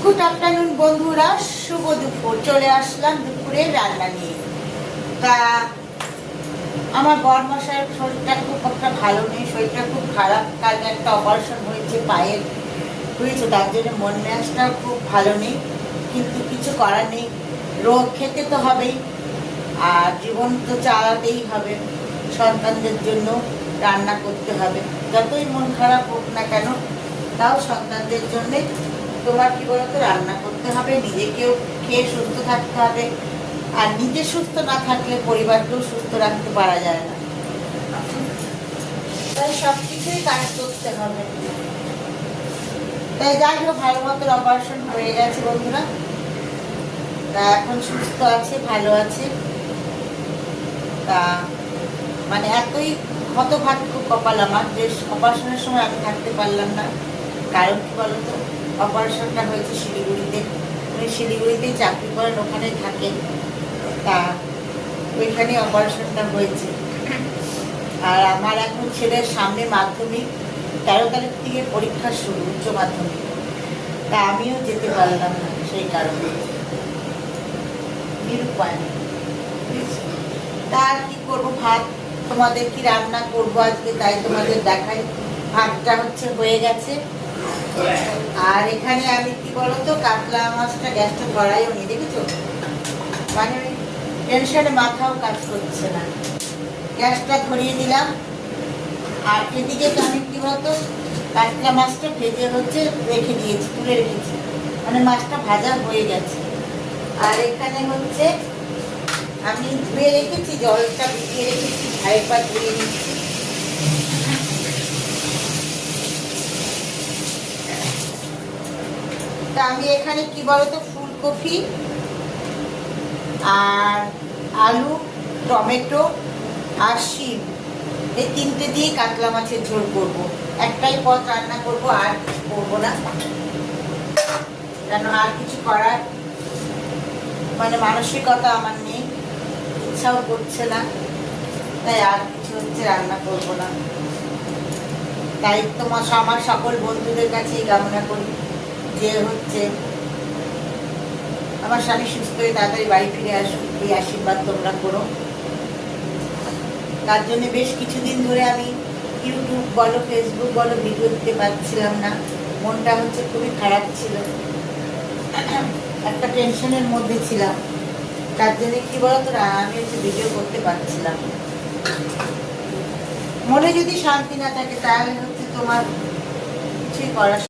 Good afternoon বন্ধুরা, শুভ দুপুর। চলে আসলাম দুপুরে রান্না নিয়ে। তা আমার বরমশাইয়ের শরীরটা খুব একটা ভালো নেই, শরীরটা খুব খারাপ। কালকে একটা অপারেশন হয়েছে পায়ের, বুঝেছো, তার জন্য মন মেজাজটাও খুব ভালো নেই। কিন্তু কিছু করার নেই, রোগ খেতে তো হবেই, আর জীবন তো চালাতেই হবে। সন্তানদের জন্য রান্না করতে হবে, যতই মন খারাপ হোক না কেন, তাও সন্তানদের জন্যে তোমার কি বলতো রান্না করতে হবে। নিজেকেও খেয়ে সুস্থ থাকতে হবে, আর নিজে সুস্থ না থাকলে পরিবারকেও সুস্থ রাখতে পারা যায় না। তাই সব কিছুই কাজ করতে হবে। তাই যাই হোক, ভালো মতো অপারেশন হয়ে গেছে বন্ধুরা। তা এখন সুস্থ আছে, ভালো আছে। তা মানে এতই হতভাগ্য কপাল আমার যে অপারেশনের সময় আমি থাকতে পারলাম না। কারণ কি বলতো, অপারেশনটা হয়েছে শিলিগুড়িতে। উনি শিলিগুড়িতেই চাকরি করেন, ওখানে থাকেন। তা ওইখানে অপারেশনটা হয়েছে। আর আমার এখন ছেলের সামনে মাধ্যমিক, 13 তারিখ থেকে পরীক্ষা শুরু, উচ্চ মাধ্যমিক। তা আমিও যেতে পারলাম না সেই কারণে, নিরুপায়। তা আর কি করবো, ভাত তোমাদের কি রান্না করবো আজকে তাই তোমাদের দেখাই। ভাতটা হচ্ছে হয়ে গেছে। আর এখানে আমি কি বলতো, কাতলা মাছটা গ্যাসটা ধরাইও নি, দেখেছো? মানে ওই টেনশনে মাথাও কাজ করছে না। গ্যাসটা ধরিয়ে দিলাম। আর এদিকে তো আমি কি বলতো, কাতলা মাছটা ভেজে হচ্ছে রেখে দিয়েছি, তুলে রেখেছি, মানে মাছটা ভাজা হয়ে গেছে। আর এখানে হচ্ছে আমি ধুয়ে রেখেছি, জলটা ভিজিয়ে রেখেছি, আরেকবার ধুয়ে নিচ্ছি। তা আমি এখানে কি বলতো, ফুলকপি আর আলু, টমেটো আর শিম, এই তিনটে দিয়ে কাতলা মাছের ঝোল করবো। একটাই পদ রান্না করব, আর কিছু করবো না, কেন আর কিছু করার মানে মানসিকতা আমার নেই, ইচ্ছাও করছে না। তাই আর কিছু হচ্ছে রান্না করবো না। তাই তোমার আমার সকল বন্ধুদের কাছেই কামনা করি যে হচ্ছে আমার স্বামী সুস্থ হয়ে তাড়াতাড়ি বাড়ি ফিরে আসুক, এই আশীর্বাদ তোমরা করো। তার জন্য বেশ কিছুদিন ধরে আমি ইউটিউব বলো, ফেসবুক বলো, ভিডিও দিতে পারছিলাম না। মনটা হচ্ছে খুবই খারাপ ছিল, একটা টেনশনের মধ্যে ছিলাম। তার জন্য কি বলতো, আমি হচ্ছে ভিডিও করতে পারছিলাম। মনে যদি শান্তি না থাকে তাহলে হচ্ছে তোমার কিছুই করার